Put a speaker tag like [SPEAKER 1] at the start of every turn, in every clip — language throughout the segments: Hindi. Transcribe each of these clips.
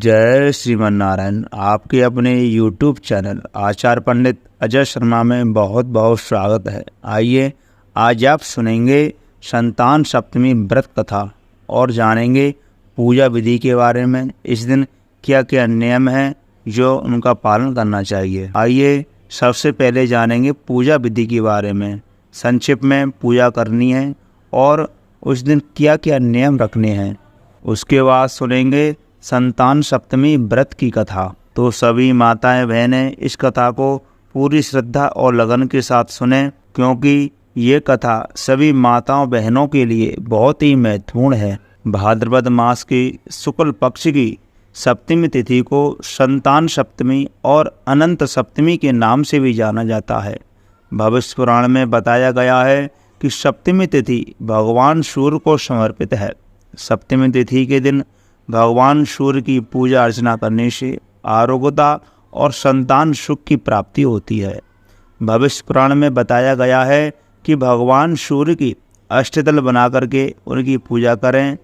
[SPEAKER 1] जय श्रीमन नारायण। आपके अपने YouTube चैनल आचार्य पंडित अजय शर्मा में बहुत बहुत स्वागत है। आइए आज आप सुनेंगे संतान सप्तमी व्रत कथा और जानेंगे पूजा विधि के बारे में। इस दिन क्या क्या नियम हैं जो उनका पालन करना चाहिए। आइए सबसे पहले जानेंगे पूजा विधि के बारे में। संक्षिप्त में पूजा करनी है और उस दिन क्या क्या नियम रखने हैं। उसके बाद सुनेंगे संतान सप्तमी व्रत की कथा। तो सभी माताएं बहनें इस कथा को पूरी श्रद्धा और लगन के साथ सुने, क्योंकि ये कथा सभी माताओं बहनों के लिए बहुत ही महत्वपूर्ण है। भाद्रपद मास की शुक्ल पक्ष की सप्तमी तिथि को संतान सप्तमी और अनंत सप्तमी के नाम से भी जाना जाता है। भविष्य पुराण में बताया गया है कि सप्तमी तिथि भगवान सूर्य को समर्पित है। सप्तमी तिथि के दिन भगवान सूर्य की पूजा अर्चना करने से आरोग्यता और संतान सुख की प्राप्ति होती है। भविष्य पुराण में बताया गया है कि भगवान सूर्य की अष्टदल बना करके उनकी पूजा करें,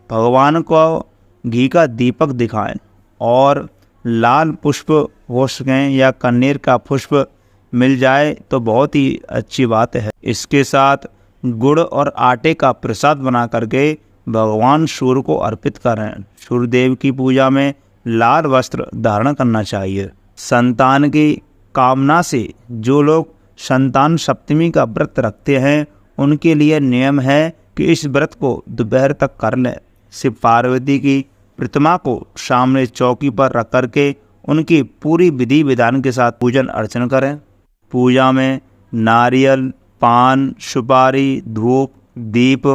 [SPEAKER 1] भगवान को घी का दीपक दिखाएं और लाल पुष्प हो सकें या कनेर का पुष्प मिल जाए तो बहुत ही अच्छी बात है। इसके साथ गुड़ और आटे का प्रसाद बना करके भगवान सूर्य को अर्पित करें। सूर्यदेव की पूजा में लाल वस्त्र धारण करना चाहिए। संतान की कामना से जो लोग संतान सप्तमी का व्रत रखते हैं उनके लिए नियम है कि इस व्रत को दोपहर तक कर लें। शिव पार्वती की प्रतिमा को सामने चौकी पर रख करके उनकी पूरी विधि विधान के साथ पूजन अर्चन करें। पूजा में नारियल, पान, सुपारी, धूप, दीप,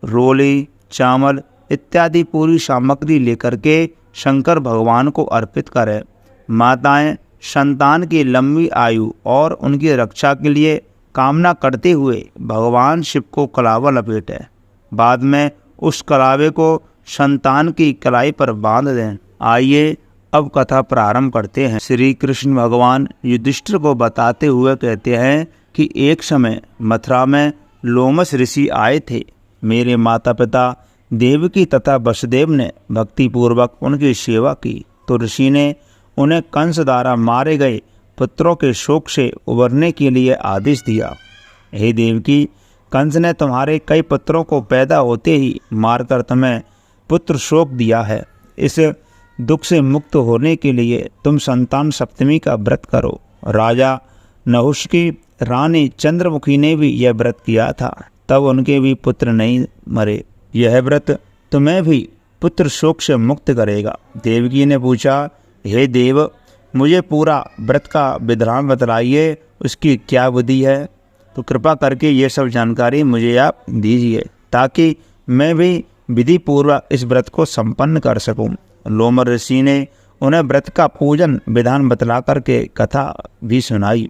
[SPEAKER 1] रोली, चावल इत्यादि पूरी सामग्री लेकर के शंकर भगवान को अर्पित करें। माताएं संतान की लंबी आयु और उनकी रक्षा के लिए कामना करते हुए भगवान शिव को कलावा लपेटें। बाद में उस कलावे को संतान की कलाई पर बांध दें। आइए अब कथा प्रारंभ करते हैं। श्री कृष्ण भगवान युधिष्ठिर को बताते हुए कहते हैं कि एक समय मथुरा में लोमस ऋषि आए थे। मेरे माता पिता देवकी तथा वसुदेव ने भक्तिपूर्वक उनकी सेवा की तो ऋषि ने उन्हें कंस द्वारा मारे गए पुत्रों के शोक से उबरने के लिए आदेश दिया। हे देवकी, कंस ने तुम्हारे कई पुत्रों को पैदा होते ही मारकर तुम्हें पुत्र शोक दिया है। इस दुख से मुक्त होने के लिए तुम संतान सप्तमी का व्रत करो। राजा नहुष की रानी चंद्रमुखी ने भी यह व्रत किया था, तब उनके भी पुत्र नहीं मरे। यह व्रत तुम्हें भी पुत्र शोक से मुक्त करेगा। देवकी ने पूछा, हे देव, मुझे पूरा व्रत का विधान बतलाइए, उसकी क्या विधि है? तो कृपा करके ये सब जानकारी मुझे आप दीजिए ताकि मैं भी विधि पूर्वक इस व्रत को संपन्न कर सकूं। लोमस ऋषि ने उन्हें व्रत का पूजन विधान बतला करके कथा भी सुनाई।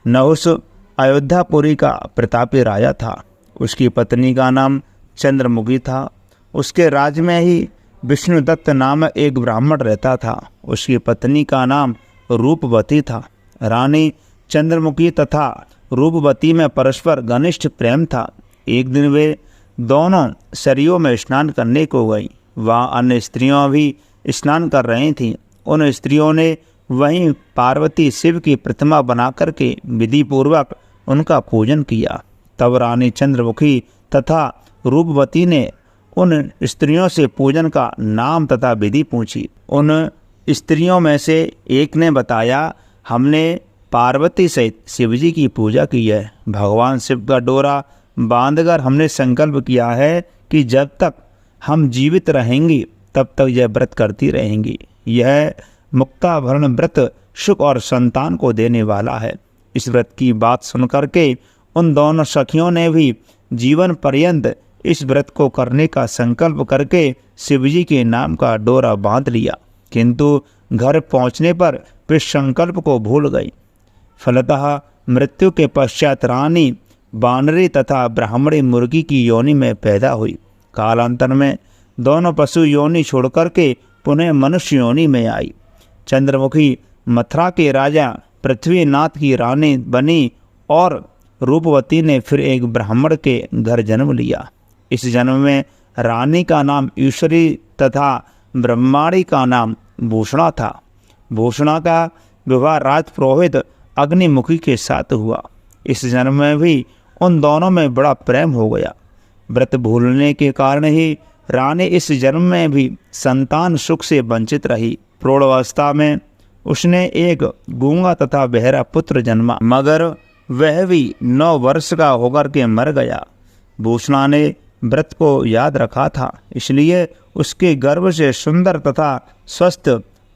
[SPEAKER 1] नहुष अयोध्यापुरी का प्रतापी राजा था। उसकी पत्नी का नाम चंद्रमुखी था। उसके राज्य में ही विष्णुदत्त नाम एक ब्राह्मण रहता था। उसकी पत्नी का नाम रूपवती था। रानी चंद्रमुखी तथा रूपवती में परस्पर घनिष्ठ प्रेम था। एक दिन वे दोनों सरयू में स्नान करने को गई। वहाँ अन्य स्त्रियों भी स्नान कर रही थीं। उन स्त्रियों ने वहीं पार्वती शिव की प्रतिमा बना करके विधि पूर्वक उनका पूजन किया। तब रानी चंद्रमुखी तथा रूपवती ने उन स्त्रियों से पूजन का नाम तथा विधि पूछी। उन स्त्रियों में से एक ने बताया, हमने पार्वती सहित शिवजी की पूजा की है। भगवान शिव का डोरा बांधकर हमने संकल्प किया है कि जब तक हम जीवित रहेंगी तब तक यह व्रत करती रहेंगी। यह मुक्ताभरण व्रत सुख और संतान को देने वाला है। इस व्रत की बात सुनकर के उन दोनों सखियों ने भी जीवन पर्यंत इस व्रत को करने का संकल्प करके शिवजी के नाम का डोरा बांध लिया, किंतु घर पहुंचने पर वे संकल्प को भूल गई। फलतः मृत्यु के पश्चात रानी बानरी तथा ब्राह्मणी मुर्गी की योनि में पैदा हुई। कालांतर में दोनों पशु योनि छोड़कर के पुनः मनुष्य योनि में आई। चंद्रमुखी मथुरा के राजा पृथ्वीनाथ की रानी बनी और रूपवती ने फिर एक ब्राह्मण के घर जन्म लिया। इस जन्म में रानी का नाम ईश्वरी तथा ब्रह्माणी का नाम भूषणा था। भूषणा का विवाह राजपुरोहित अग्निमुखी के साथ हुआ। इस जन्म में भी उन दोनों में बड़ा प्रेम हो गया। व्रत भूलने के कारण ही रानी इस जन्म में भी संतान सुख से वंचित रही। प्रौढ़ावस्था में उसने एक गूंगा तथा बहरा पुत्र जन्मा, मगर वह भी 9 वर्ष का होकर के मर गया। भूषणा ने व्रत को याद रखा था, इसलिए उसके गर्भ से सुंदर तथा स्वस्थ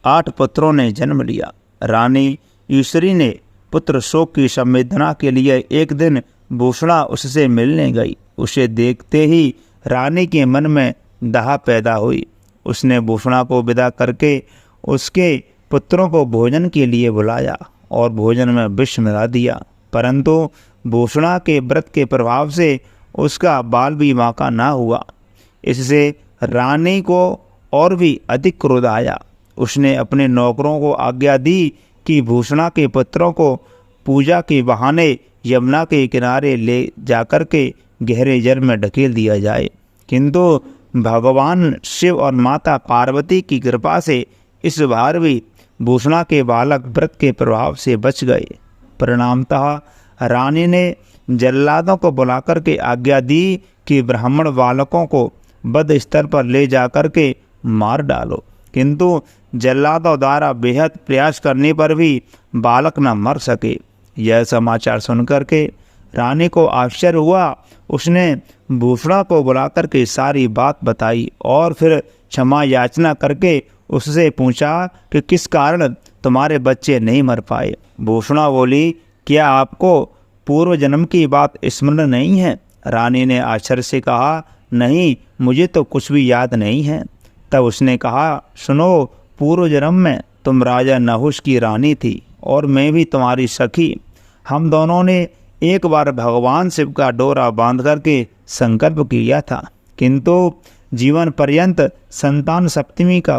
[SPEAKER 1] 8 पुत्रों ने जन्म लिया। रानी ईश्वरी ने पुत्र शोक की संवेदना के लिए एक दिन भूषणा उससे मिलने गई। उसे देखते ही रानी के मन में दाह पैदा हुई। उसने भूषणा को विदा करके उसके पुत्रों को भोजन के लिए बुलाया और भोजन में विष मिला दिया, परंतु भूषणा के व्रत के प्रभाव से उसका बाल भी बांका ना हुआ। इससे रानी को और भी अधिक क्रोध आया। उसने अपने नौकरों को आज्ञा दी कि भूषणा के पुत्रों को पूजा के बहाने यमुना के किनारे ले जाकर के गहरे जल में ढकेल दिया जाए, किंतु भगवान शिव और माता पार्वती की कृपा से इस बार भी भूषणा के बालक व्रत के प्रभाव से बच गए। परिणामतः रानी ने जल्लादों को बुलाकर के आज्ञा दी कि ब्राह्मण बालकों को बद स्तर पर ले जाकर के मार डालो, किंतु जल्लादों द्वारा बेहद प्रयास करने पर भी बालक न मर सके। यह समाचार सुनकर के रानी को आश्चर्य हुआ। उसने भूषणा को बुलाकर के सारी बात बताई और फिर क्षमा याचना करके उससे पूछा कि किस कारण तुम्हारे बच्चे नहीं मर पाए। भूषणा बोली, क्या आपको पूर्व जन्म की बात स्मरण नहीं है? रानी ने आश्चर्य से कहा, नहीं, मुझे तो कुछ भी याद नहीं है। तब उसने कहा, सुनो, पूर्व जन्म में तुम राजा नहुष की रानी थी और मैं भी तुम्हारी सखी। हम दोनों ने एक बार भगवान शिव का डोरा बांध करके संकल्प किया था, किंतु जीवन पर्यंत संतान सप्तमी का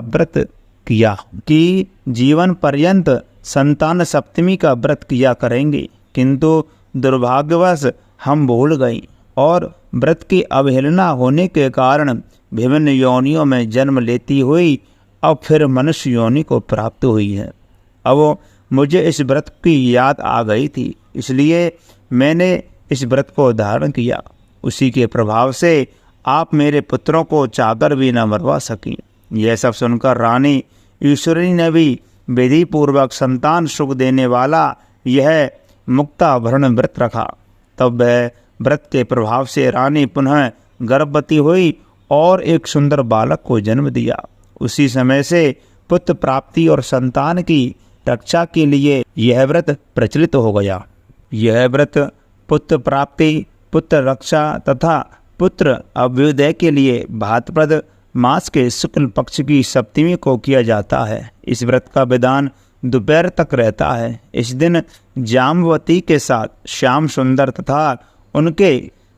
[SPEAKER 1] व्रत किया करेंगे, किंतु दुर्भाग्यवश हम भूल गई और व्रत की अवहेलना होने के कारण विभिन्न योनियों में जन्म लेती हुई अब फिर मनुष्य योनि को प्राप्त हुई है। अब मुझे इस व्रत की याद आ गई थी, इसलिए मैंने इस व्रत को धारण किया। उसी के प्रभाव से आप मेरे पुत्रों को चाहकर भी न मरवा सकी। यह सब सुनकर रानी ईश्वरी ने भी विधि पूर्वक संतान सुख देने वाला यह मुक्ताभरण व्रत रखा। तब वह व्रत के प्रभाव से रानी पुनः गर्भवती हुई और एक सुंदर बालक को जन्म दिया। उसी समय से पुत्र प्राप्ति और संतान की रक्षा के लिए यह व्रत प्रचलित हो गया। यह व्रत पुत्र प्राप्ति, पुत्र रक्षा तथा पुत्र अभ्युदय के लिए भाद्रपद मास के शुक्ल पक्ष की सप्तमी को किया जाता है। इस व्रत का विधान दोपहर तक रहता है। इस दिन जाम्बवती के साथ श्याम सुंदर तथा उनके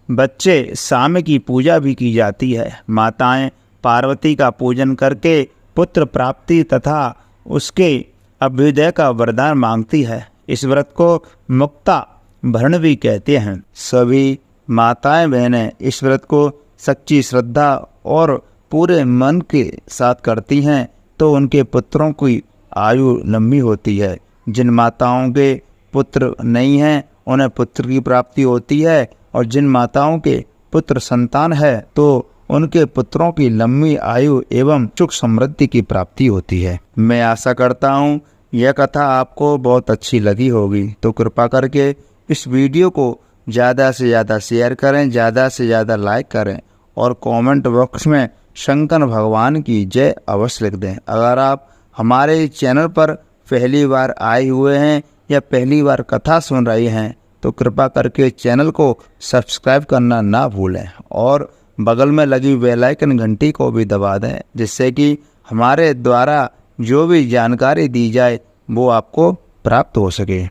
[SPEAKER 1] बच्चे साम्य की पूजा भी की जाती है। माताएं पार्वती का पूजन करके पुत्र प्राप्ति तथा उसके अभ्युदय का वरदान मांगती है। इस व्रत को मुक्ता भरण भी कहते हैं। सभी माताएं बहनें इस व्रत को सच्ची श्रद्धा और पूरे मन के साथ करती हैं तो उनके पुत्रों की आयु लंबी होती है। जिन माताओं के पुत्र नहीं हैं उन्हें पुत्र की प्राप्ति होती है, और जिन माताओं के पुत्र संतान है तो उनके पुत्रों की लंबी आयु एवं सुख समृद्धि की प्राप्ति होती है। मैं आशा करता हूँ यह कथा आपको बहुत अच्छी लगी होगी, तो कृपा करके इस वीडियो को ज़्यादा से ज़्यादा शेयर करें, ज़्यादा से ज़्यादा लाइक करें और कमेंट बॉक्स में शंकर भगवान की जय अवश्य लिख दें। अगर आप हमारे चैनल पर पहली बार आए हुए हैं या पहली बार कथा सुन रहे हैं तो कृपा करके चैनल को सब्सक्राइब करना ना भूलें और बगल में लगी बेल आइकन घंटी को भी दबा दें, जिससे कि हमारे द्वारा जो भी जानकारी दी जाए वो आपको प्राप्त हो सके।